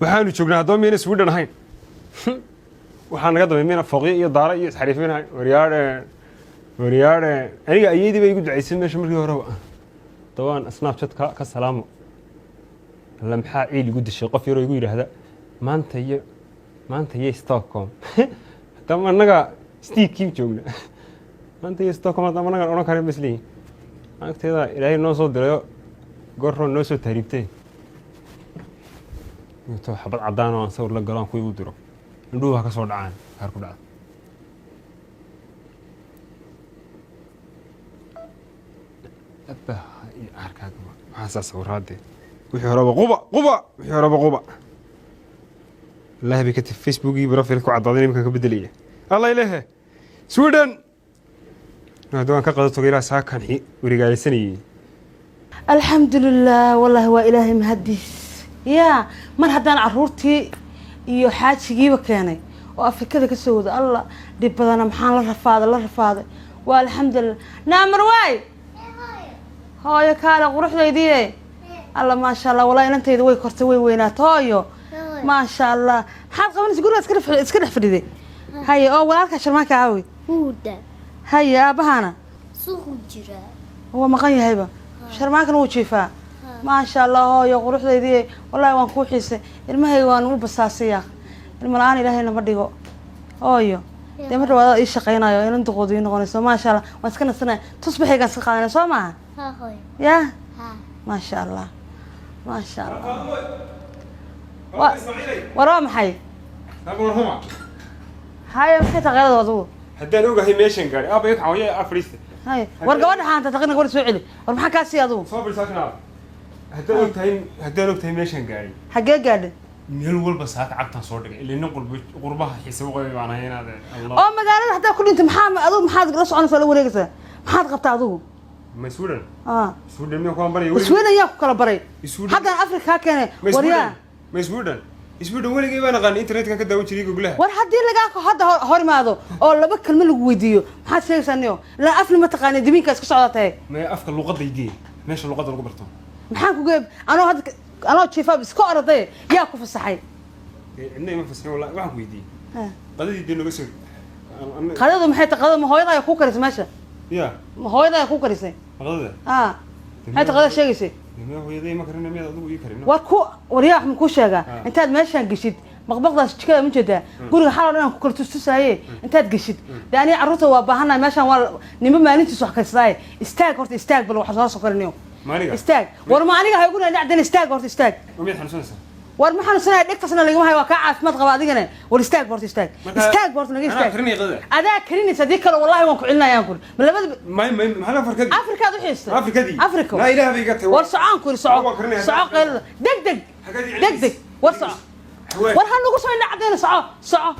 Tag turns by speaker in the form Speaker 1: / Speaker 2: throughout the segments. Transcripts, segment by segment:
Speaker 1: waxaanu joognaa haddaba miyayna Sweden ahayn waxaan naga damay miyayna fooqyo iyo daara iyo isxariifin ahayn waryaadhe aniga ayeedii bay igu ducaysay meesha markii horeba dawaan Snapchat ka salaamo lamxaa ciil igu dishay qof yar oo igu yiraahda maanta iyo Stockholm hadaba anaga stiikiin joogna maanta iyo Stockholm hadaba anaga oran karin bisliin agteeda ilaahay noo soo dirayo goorro noo soo taariibtay inta xabad cadaan oo sawir la galaan ku igu diro indhuhu ka soo dhacaan qaar ku dhacay abba arkaaga waxa sawiraade wixii horaba quba الله بكتب فيسبوك برافيل كو عضادين يمكن كبدليه الله إلهه سويدن هذا كان قضيته غير ساكن حي ورجال سني
Speaker 2: الحمد لله والله هو إلهي مهديس يا من هدان عرورتي iyo xaajigiiba keenay oo Afrikada ka soo wada Allah dib badan maxaan la rafaaday waa alxamdulillah naamar way hooyo kaala quruxdeedii Allah ma sha Allah walaal inantayda way kortay way weynaato hooyo ما شاء الله حاط قبل تقول اسكن فريدي هيا او ولالك شرماك عاوي
Speaker 3: هودا
Speaker 2: هيا ابهانا
Speaker 3: سوق جرا
Speaker 2: هو مقاي هيبه شرماك لو جيفا ما شاء الله يا قروحديدي والله وان كو خيسه ilmahay waan u basaasiya ilmalaan ilaahayna ma dhigo ooyo deemar wada ii shaqeynayo inaan duqoodii noqonayso ma sha Allah waan iska nasnaa tusbaxayga iska qaadanay soo ma
Speaker 3: ha hooy
Speaker 2: ya
Speaker 3: ha
Speaker 2: ما شاء الله ما شاء الله ورا محي
Speaker 1: أبو هما
Speaker 2: هاي محي تغير وضوء
Speaker 1: هدان اوغا هي ميشن غاري ابا يقع ويا افريست
Speaker 2: هاي ورقه حانت تقنا قول سوعلي ور maxaa ka sii adu
Speaker 1: صوب ساكنا هدان اوغتاي ميشن غاري
Speaker 2: xagee gaadhay
Speaker 1: meel walba saaka cagtan soo dhigay ilaa nin qurbaha xiisab qoyay baan haynaade Allah
Speaker 2: oo magaalada hadaa ku dhinta maxaad la soconaysaa la wareegaysaa maxaad qabtaa adigu
Speaker 1: ma Sweden Sweden ma ku baray
Speaker 2: Sweden yaa ku kala baray hadan Afrika keenay wariyaa
Speaker 1: ما Sweden weligay baan aqaan internetka ka daawan jiray Google
Speaker 2: war hadii laga hadda horimaado oo laba kalma lagu weydiiyo maxaad sheegaysaa la afli ma taqaanid diminka isku socdatay
Speaker 1: ma afka luqadaydii meesha luqada lagu barto
Speaker 2: maxaan ku geeb anoo chiefab iska orday yaa ku fasaxay
Speaker 1: inay ma fasaxay wallahi waxaan weydiiyay qadadii dib naga soo
Speaker 2: qadadu maxay taqaado ma hooyada ku karisay meesha
Speaker 1: ya
Speaker 2: ma hooyada ku karisay
Speaker 1: qadada
Speaker 2: maxay taqaado sheegaysay
Speaker 1: hooyaday ma karin meed adigu ii karin
Speaker 2: warku wariyaa ma ku sheega intaad meeshan gashid maqbaqdaas jikada ma jeedaa guriga xal oo ku kala tustusaaye intaad gashid daani carruurta waa baahanay meeshan waa nimo maalintiis wax kaysay istaag horta istaag bal wax soo sokorniyo
Speaker 1: maaniga
Speaker 2: istaag war ma aniga hay guna dhacdan istaag horta istaag
Speaker 1: umid xanuunsanaysa
Speaker 2: war ma xanuunsanay dhigtasna laga hay waa ka caafimaad qaba adigana war istaag horta istaag horta naga istaag adaa karinaysa dii kale wallahi waan ku cilinayaan kur ma labada
Speaker 1: ma farkadi
Speaker 2: Afrika u xiistay Afrika
Speaker 1: la ilaaha bay gatay
Speaker 2: war socon kur soco degdeg war soco war han ugu soo dhacdeen soco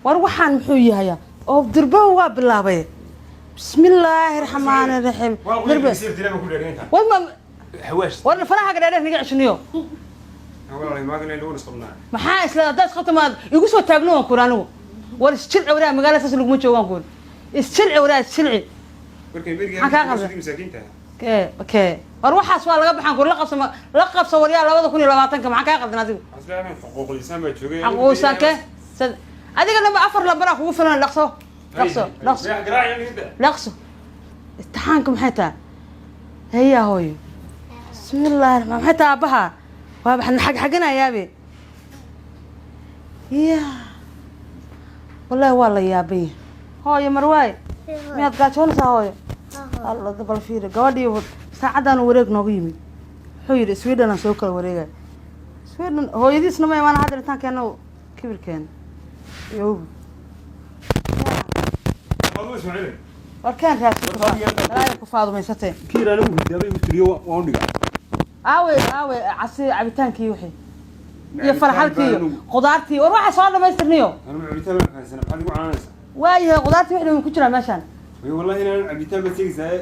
Speaker 2: war waxaan muxuu yahay oo dirba waa bilaabay bismillaahir rahmaanir rahiim dirba war ma حواش وانا فراحه قاعد نقع شنو
Speaker 1: والله ما قلنا لو نسقمنا
Speaker 2: maxaa isla dad qatama igu soo taagno waan kuraano war isjil awraa magaalada saas lagu joogan kun isjil awraa isjilci
Speaker 1: markay beerga masaakiinta
Speaker 2: okay war waxaas waa laga baxan kur la qabso wariyaa 2020 maxaa ka qaldan adigu
Speaker 1: aslaaman xuquuqul insaan baa joogay
Speaker 2: xuquuqsanka adiga lama afar la bara kugu filan laqso imtixaanka maxay taa هيا هوي بسم الله الرحمن الرحيم حتى أبها وابحنا حقنا يا بي يا والله يا بي هوي مروي مياد قاتون هوي الله دبل فيري قوادي ساعدنا وريق نوبيمي حير سويدن سوكر وريق سويدن هو يدي سنما يمان هذا الانسان كانوا كبير كان يوب
Speaker 1: والله اسمعي
Speaker 2: وكان لا يكفاض ما يستين
Speaker 1: كير انا ودابي مستريو وان دغا
Speaker 2: اوي عسي عبيتانكي وحي يا فرحلكي قدارتي وروح سoo dhameystirniyo
Speaker 1: انا عبيتان كان سنه بحال ugu caanaysa
Speaker 2: waayahay qudaartii wixii ku jira meeshan
Speaker 1: والله inaan cabitaan ba teegsaay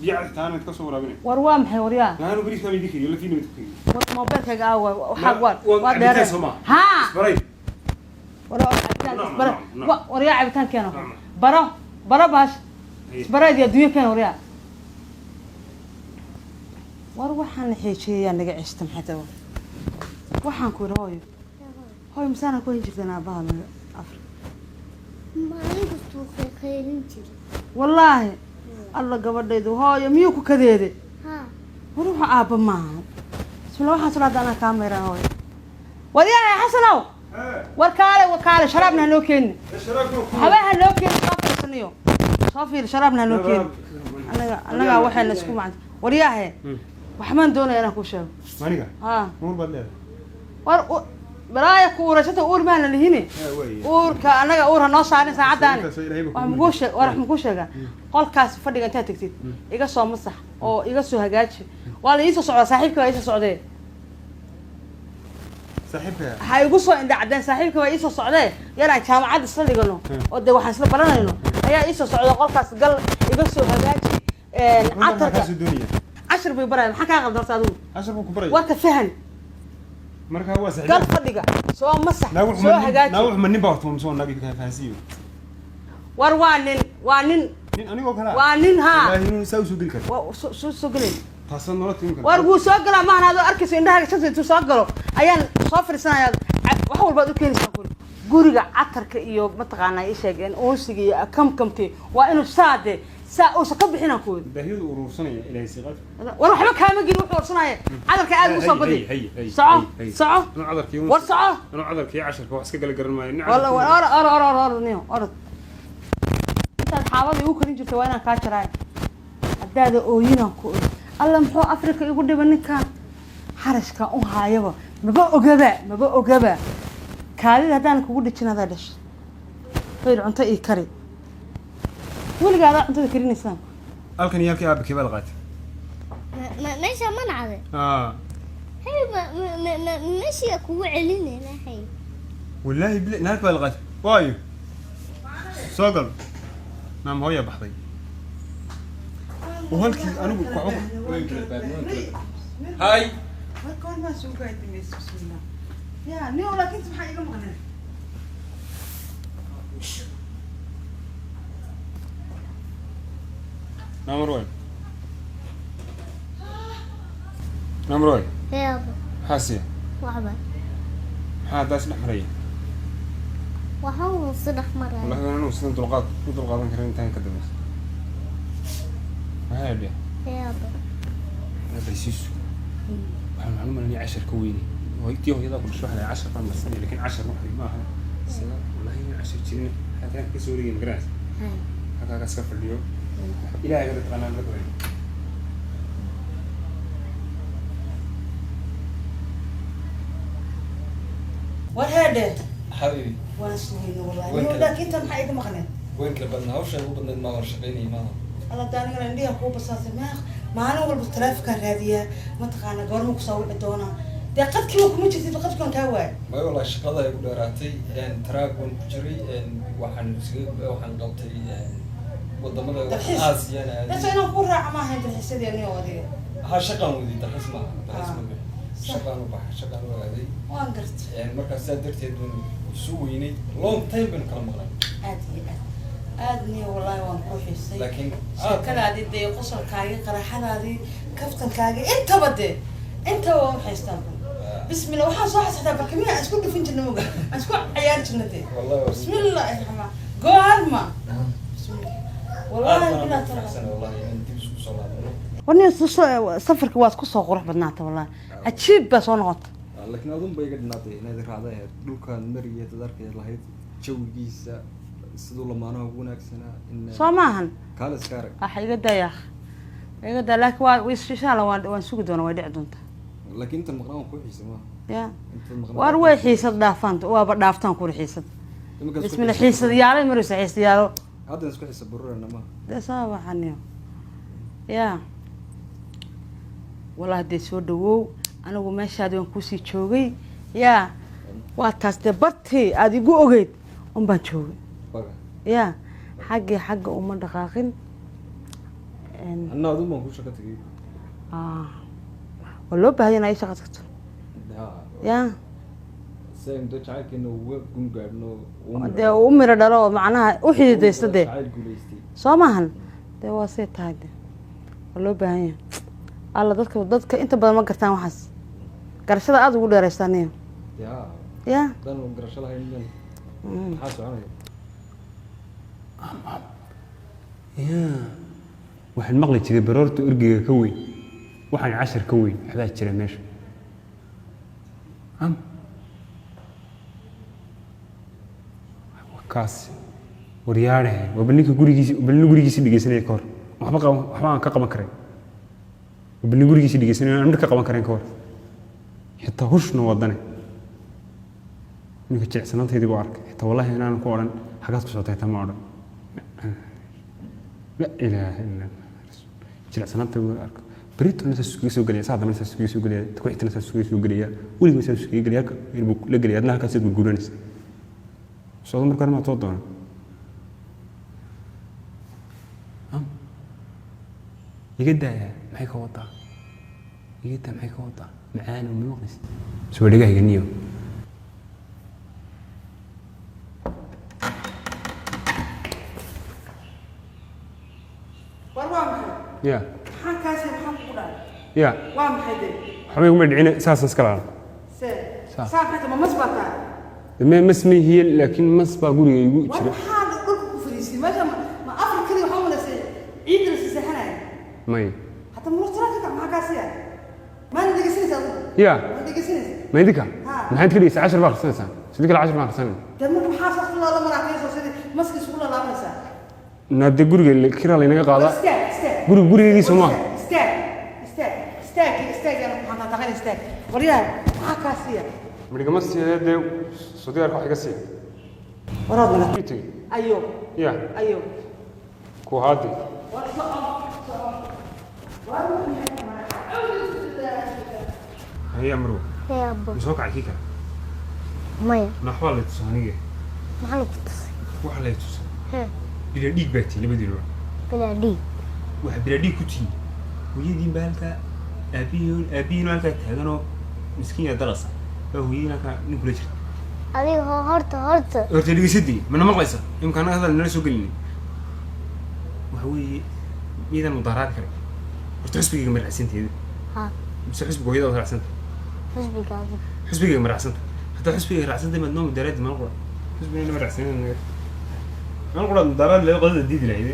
Speaker 1: biyaha taana ka soo waraabinay
Speaker 2: war waa maxay wariyaa
Speaker 1: aanu bariis ka mid kiriyo la fiino mid kiriyo
Speaker 2: war mobilkaaga waa dheer ha
Speaker 1: baray
Speaker 2: wala wariyaa cabitaan keeno baro bash isbaraad ya duyo keen wariyaa war waxaan xiijiyaa naga cishta maxay tahay waxaan ku yidhi hooyo hooyo masaana ku hin jirteen aabbaha naga afar
Speaker 3: maalin kastuu qeylin jira
Speaker 2: wallaahi alla gabadhaydu hooyo miyuu ku kadeeday
Speaker 3: haa
Speaker 2: war wuxuu aabba maaha bismilla waxaan soo hadda anaa kaa mayraa hooyo wadiyahay xasanow warkaale sharaabna ha noo keeni habeha noo keeni soo fiirsaniyo soo fiir sharaabna ha noo keeni annagaa waxayna isku macanta waryaahe waxbaan doonaya inaan kuu sheego
Speaker 1: maniga
Speaker 2: haa
Speaker 1: uur baad leedahay
Speaker 2: war balaaya ku uurashata uur maana lihine uurka annaga uur ha noo saarin saacaddaani wax makuu sheegaa qolkaas fadhiga intaad tegtid iga soo masax oo iga soo hagaaji waa la iisoo socdaa saaxiibka waa iisoo socdee
Speaker 1: saaxiibka
Speaker 2: ha igu soo indhacdeen saaxiibka waa iisoo socdee yaraan jaamacadda isla dhigano oo dee waxaan isla baranayno ayaa iisoo socda qolkaas gal iga soo hagaaji catarka cashir bay baraya maxaa kaa qaldan horta adigu
Speaker 1: cashir buu ku baray
Speaker 2: warka fahan
Speaker 1: marka waa saaxiib
Speaker 2: gal fadhiga soo masax soo hagaaji
Speaker 1: naawu ma nin baa horta soo naagi ka faasiyo
Speaker 2: war waa nin
Speaker 1: nin anigoo kala
Speaker 2: waa nin haa
Speaker 1: ilaahay inuu saa u soo geli karo
Speaker 2: soo gelay
Speaker 1: taasoo nolol tiim karo
Speaker 2: war wuu soo galaa maahan adoo arkaysa indhahaaga shanta intuu soo galo ayaan soo fiirsanayaa wax walbaad u keenaysaa guriga catarka iyo mataqaanaa ii sheegeen uunsiga iyo kamkamti waa inuu saade saa uusan ka bixinaan ku wada
Speaker 1: baahiyadu urursanaya ilaahay siiqad
Speaker 2: war waxba kaama gelin wuxuu ursanaya cadarka aad ugu soo badi soco war soco
Speaker 1: anuu cadarkii casharka wax iska gala garan maayo
Speaker 2: orod intaad xaabada igu karin jirta waa inaan kaa jaraay haddaada ooyinaan ku oy alla muxuu afrika igu dhiba ninkaan xarashkan u haayaba maba ogaba kaadida haddaan kugu dhijin adaa dhashay fayr cunto ii kari weligaa adaa cuntada karinaysaan
Speaker 1: halkan iyo halkii aabakii baad qaatay
Speaker 3: meesha manacde hay meesha kugu celinayna hay
Speaker 1: wallaahi bila naag baad qaatay waayo soo gal naam hooya baxday وهلكي أنا بقول وين هاي
Speaker 2: كل ما سوق قاعد بسم الله يا نيو لكن انت محايقه مغنى
Speaker 1: نمروي نمروي
Speaker 3: يا ابو
Speaker 1: حاسية
Speaker 3: وعبا
Speaker 1: هذا اسمه حرية
Speaker 3: وهو صدح مرة
Speaker 1: والله أنا نوصل طلقات كريم تاني كده بس هاي اللي
Speaker 3: يا ابو
Speaker 1: أنا بريسيسو أنا معلومة إني 10 كويني وهيتيو هذا كل شوي على 10 طن بس لكن 10 واحد ما هذا السنة والله هي 10 سنين حتى كسوري مقراس هذا كسر اليوم إلى أجل تقنع لك
Speaker 2: وهذا
Speaker 4: حبيبي
Speaker 2: وانا سوينا والله نيو لكن انت محايقه مغنى
Speaker 4: وين كبرنا وش هو بدنا ما ورشقيني ما
Speaker 2: الله داني انا عندي اخو بس ما انا اول بالترافيك هذه ما تقانا قرمك سوي دونا دقت كيما كنت جيتي دقت كان كاواي
Speaker 4: ما والله شقada ay ku dheeraatay een track wan ku jiray een waxaan qabtay wadamada Aasiyaana
Speaker 2: dadka inaan ku raac ma ahayn dalxiisadii anoo wadiga
Speaker 4: ha shaqan wadi dalxiis ma shaqan u bax shaqan u aaday
Speaker 2: waan gartay
Speaker 4: een markaas darteed baan soo weynay long time baan kala maqnay
Speaker 2: aadni wallahi waan ku xiisay
Speaker 4: laakiin
Speaker 2: shakadaadii day qosolkaaga qaraxadaadii kaftankaaga inta waan xiistaan bismillah waxaan soo xasaataa barkamiya aan isku dhufin jirnay moga aan isku ciyaar jirnay
Speaker 4: wallahi
Speaker 2: bismillah irxama goorma bismillah wallahi bila
Speaker 4: tarxsan wallahi inta isku soo laabano
Speaker 2: وني سفرك waad ku soo qurux badnaata wallahi ajiib ba soo noqotay
Speaker 4: laakiin adun bay iga dhinaatay inaad raacday dhulkan mariga tadarkay lahayd jawigiisa sidoo lamaanaha ugu wanaagsanaa in
Speaker 2: Soomahan
Speaker 4: kala iskaarag
Speaker 2: iga daya laakiin waa insha Allah waan sugi doonaa way dhici doontaa
Speaker 4: laakiin inta maqnaan ku xiisama
Speaker 2: ya war way xiisad dhaafaan waaba dhaaftaan ku xiisad bismillah xiisad yaalay maraysa xiisad yaalo
Speaker 4: hadda isku xiisab bururana ma
Speaker 2: deesaba xaniyo ya wallahi de soo dhawow anigu meeshaadi waan ku sii joogay ya waa taas de bartii aad igu ogeyd baan joogay ya xagga uma dhaqaaqin
Speaker 4: anna adun baan ku shaqo tagay
Speaker 2: wallo baahan ay shaqo tagto ya
Speaker 4: same dad jacayl uga gungaadno
Speaker 2: de u mira dhalo macnaha u xididaysta de Soomahan de waa see tahay wallo baahan alla dadka inta badan ma gartaan waxaas garashada aad ugu dheeraystaniyo
Speaker 4: yaa
Speaker 2: ya
Speaker 4: dan garasho lahayn dan maxaa soconaya
Speaker 1: waxaan maqli jiray baroorta orgiga ka weyn waxaan cashar ka weyn waxbaa jira meesha kaas waryaadhe waa ballinka gurigiisi dhegeysanaya ka hor waxba aan ka qaban karayn waa ballin gurigiisi dhegeysanaya aan mid ka qaban karayn ka hor xitaa hushna wadane ninka jilicsanaantaydii buu arkay xitaa wallahi inaanan ku odhan xagaad ku socotay tama odhan la ilaaha illa jilicsanaanta buu arkay بريتون ناس سوق سوق ليه صعب ناس سوق سوق ليه تكويت ناس سوق ليه ولي ناس سوق ليه يربو لقلي أدنى كاسيد بالجورنس شو هذا مركان ما توضعنا يقدر معك وضع يقدر معك وضع معانا ومن مقنس سوى لقاه يغنيه يا يا
Speaker 2: وام حيدي
Speaker 1: حبيبي مدعينا اساسا سكران
Speaker 2: صار حتى ما مسبقة
Speaker 1: ما مسمي هي لكن مسبق قولي يقول
Speaker 2: وانا حال قلت كفريسي ما افر كذي وحاول اسي عيد رسي سحنا
Speaker 1: ماي
Speaker 2: حتى مرتبك مع كاسيا ما ندق سنه
Speaker 1: يا
Speaker 2: ما ندق سنه
Speaker 1: ما يدك ما حد كذي 10 باق سنه سيدك ال 10 باق سنه
Speaker 2: دمك محاسس الله ما راكيس سيدي مسك سوق الله لا مسا
Speaker 1: نادي قري كيرا لينا قادا
Speaker 2: استاك
Speaker 1: قري سوما
Speaker 2: استاك انا waxaan taqaan استاك wariyaha waxa kaasiya
Speaker 1: midga ma siiyay Suudiga wax iga sii
Speaker 2: waraad mana
Speaker 1: kiti
Speaker 2: ayo
Speaker 1: ya
Speaker 2: ayo
Speaker 1: ku haadi هي مرو
Speaker 3: يا أبو
Speaker 1: مسوق عليك
Speaker 3: مايا
Speaker 1: نحو الله تصانيه
Speaker 3: ما حلو كتصي
Speaker 1: waxa la tus
Speaker 3: ها
Speaker 1: ila dhiig baati labadii
Speaker 3: بلا دي
Speaker 1: waxa bila dhiig ku tii hooyadii baalka aabihiin halka taagano miskiin dalasa hooyadii ka nin kula jirta
Speaker 3: adiga horta
Speaker 1: dhegeysadii mana maqlaysa imkaan hadal nala soo gelin waxa weeye miidan mudaharaad kale horta xisbiga maracsanteeda
Speaker 3: ها
Speaker 1: mise xisbiga hooyada maracsanteeda
Speaker 3: حسبي قاعد
Speaker 1: xisbiga maracsanteeda hatta xisbiga maracsanteeda ma noom daraad ma qora xisbiga maracsanteeda ma qora daraad la qodada diidi lahayd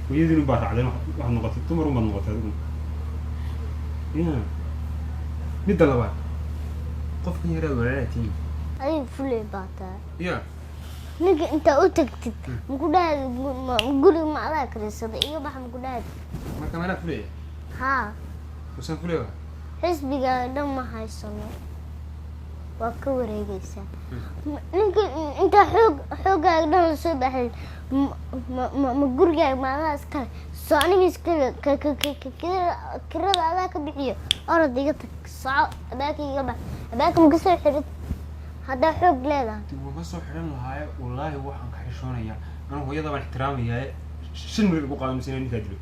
Speaker 1: hooyadii baa raacday wax noqotay dumar uma noqotay يا مد الله قف يا رب ولا تي
Speaker 3: adiga fulay baa tahay
Speaker 1: يا
Speaker 3: ninka inta u tagtid muku dhaad guriga ma adaa kariisada iyo bax muku dhaad
Speaker 1: ما كمان فلي
Speaker 3: ها
Speaker 1: وسان فلي
Speaker 3: xisbiga dhan ma haysano waa ka wareegaysaa ninka inta xoogaaga dhan la soo baxay ma gurigaaga ma adaa iskale soo aniga iskale kirada adaa ka bixiyo orod iga tag soco abaaka iga bax abaaka ma kasoo xirid haddaa xoog leedahay
Speaker 1: وما سو خيرن لهاي والله waxaan ka xishoonaya aan hooyada baan ixtiraamayaa shin meel ugu qaadamsan ninka dilo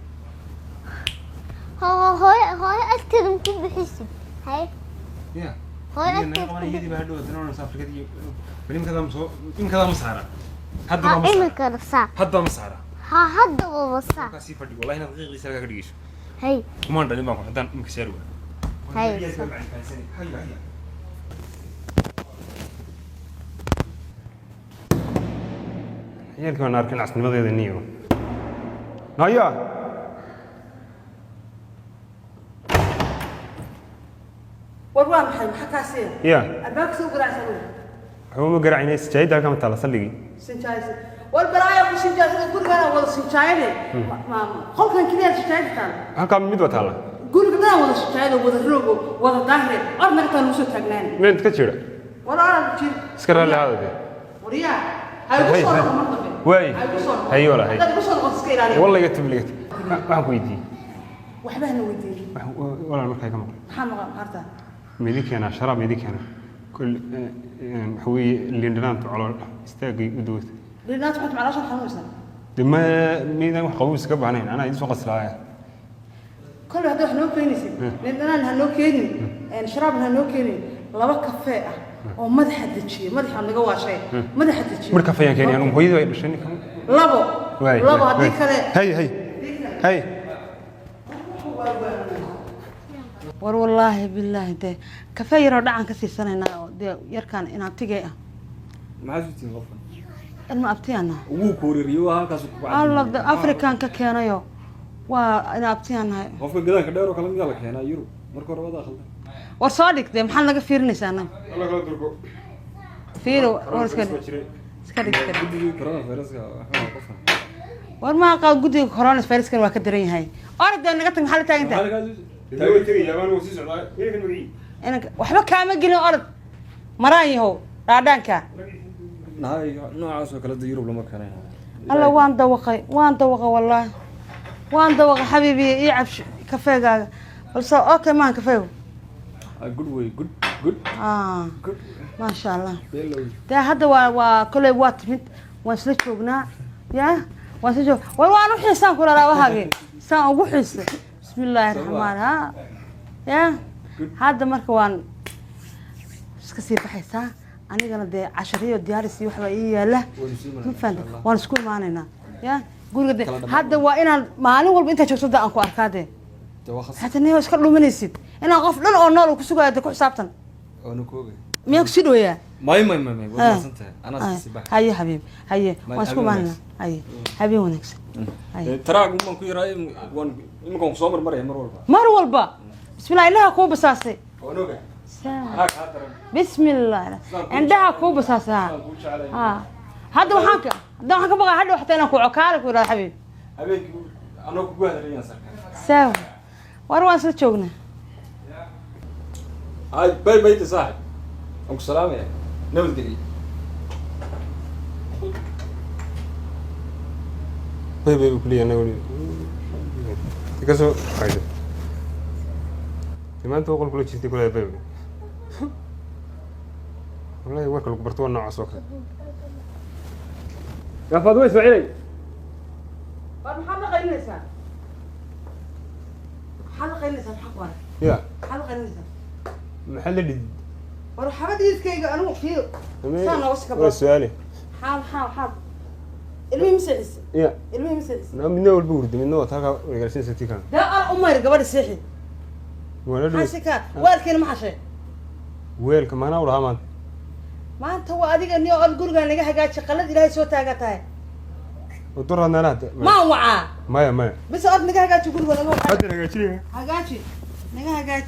Speaker 3: hooyo agteeda ma ku bixisid hay
Speaker 1: يا
Speaker 3: hooyo
Speaker 1: أنا
Speaker 3: agteeda
Speaker 1: قبل يدي بعد ودنا نسافر كذي بنيم كذا مسارة هذا
Speaker 3: ha
Speaker 1: مسارة
Speaker 3: imika rasaa
Speaker 1: هذا مسارة
Speaker 3: ha hadda waa wasaa
Speaker 1: كاسي فدي والله أنا دقيقة سرقة كديش
Speaker 3: hay
Speaker 1: كمان ده ما هذا مكسر
Speaker 3: هاي.
Speaker 1: هاي يلكم ناركن عسل ماذا يدنيو نايا
Speaker 2: warwaan maxay maxaa kaasiya
Speaker 1: يا
Speaker 2: albaabka soo garaacsan
Speaker 1: هو ما قرأ عيني سجايد هذا كم تلا صلي
Speaker 2: sinjaayse wal balaaya ku sinjaayse guriga wada sinjaayne ma qolkan kaliya sinjaaytaan
Speaker 1: هكذا ميد وتلا
Speaker 2: guriga dhan wada sinjaaydo wada rogo wada daahre ornaga tan usoo taagnaan
Speaker 1: من تكشير
Speaker 2: wala aan jir
Speaker 1: سكر هذا هذا
Speaker 2: wariya hay ku soo martay
Speaker 1: واي
Speaker 2: hay ku soo
Speaker 1: هي ولا هي
Speaker 2: dad ku soo iska ilaaliyo
Speaker 1: والله يكتب لي waxaan ku weydiiyey
Speaker 2: waxba hana weydiin
Speaker 1: walaal markay ka maqan
Speaker 2: maxaa maqan harta
Speaker 1: midikeena sharaab midikeena kul xawii lindanaanta calool istaagay u dowd
Speaker 2: linaad waxaad maclaasha xanuunsan
Speaker 1: dima miidan wax qabow iska baahnayn ana idin soo qaslaaya
Speaker 2: كل هذا إحنا كينيسي لأننا هنو كيني إن شرابنا هنو كيني لبا كافيه أو مدح الدشي مدح عن جوا شيء مدح الدشي
Speaker 1: marka fayaan keenay anu hooyada ay dhashay ninka
Speaker 2: لبو
Speaker 1: واي
Speaker 2: لبو هديك كذا
Speaker 1: هي
Speaker 2: war wallaahi billaahi dee kafee yaroo dhacan ka siisanaynaa oo dee yarkaan in abtigay ah
Speaker 4: maxaa suutiin qofkan
Speaker 2: ilma abtiyaana
Speaker 4: ugu kooririyo halkaas ku
Speaker 2: alla afrikaan ka keenayo waa in abtiyaanahay
Speaker 4: qofka gadaanka dheer oo kala mid la keenaa Yurub marka hore wada khaldan
Speaker 2: war soo dhigtay maxaad naga fiirinaysaa annaga
Speaker 1: alla kala durko
Speaker 2: fiiro war iska dhig
Speaker 4: guddiga corona viruska waxa qofkan
Speaker 2: war ma qaad guddiga corona viruskan waa ka daran yahay orday naga tag maxaa la taagantaa
Speaker 1: taagay tagay yabaan uu sii socdaa weelkan magii
Speaker 2: inanka waxba kaama gelin orod maraan yahow dhaadhaanka
Speaker 4: nahay noocaas oo kala Yurub lama keenay
Speaker 2: alla waan dawaqay wallaahi waan dawaqay xabiibi ii cabsh kafeegaaga balse okay maan kafeego
Speaker 4: good way good good
Speaker 2: ما شاء الله ده هذا كله واتمت واسلك جوجنا يا واسلك والله حسان كل لا وهاجي سان أبو حس بسم الله الرحمن ها يا هذا مركوان سكسي بحسها أنا قلنا ده عشرية ديار سيو حباية له مفند وأنا سكول معنا يا قول قد هذا وأنا معلوم والله أنت شو صدق أنكو أركاده حتى نيو إسكالو من السيد أنا غفلان أو نار وكسوق هذا كل سابتن
Speaker 4: أنا كوبي
Speaker 2: مياك شنو يا
Speaker 4: ماي والله سنتها أنا سباح
Speaker 2: هيا حبيب هيا واسكو معنا هيا حبيبي ونكس
Speaker 4: ترى قوم كوي راي وان إنكم صامر
Speaker 2: مر والبا بسم الله إلها كوب بساسي
Speaker 4: ونوجا
Speaker 2: بسم الله عندها كوب بساسي هذا وحنك بقى هذا وحتى أنا كوعكارك ولا حبيب
Speaker 4: أنا كوبي هذا ريان
Speaker 2: سوا وروان سلتشوجنا
Speaker 4: هاي بيت صاحب أبو سلام يا نمت قليل
Speaker 1: باي كلي أنا ولي تكسو عايز ما أنت أقول كل شيء تقول باي والله وكل برتوان نوع سوق يا فاضوي اسمعيني
Speaker 2: حلقة النساء حق
Speaker 1: يا
Speaker 2: حلقة النساء
Speaker 1: محل اللي
Speaker 2: ورحبت يسكيك أنا فيه سنة وسكبر
Speaker 1: والسؤالي
Speaker 2: حال المهم سعس
Speaker 1: يا
Speaker 2: المهم سعس
Speaker 1: من أول بورد من نوع تاكا وجالسين ستي كان
Speaker 2: ده أنا أمي قبل السيحي
Speaker 1: ولا
Speaker 2: حاسكا والكين ما حشي
Speaker 1: ويل كمان أول همان
Speaker 2: ما أنت هو أديك إني أقول قال نجح قاعد شغلت إلهي سوى تاجتها
Speaker 1: ودور أنا
Speaker 2: ما وعى
Speaker 1: ما
Speaker 2: بس أرد نجح قاعد تقول ولا هو
Speaker 1: حد نجاشي
Speaker 2: هجاشي نجح قاعد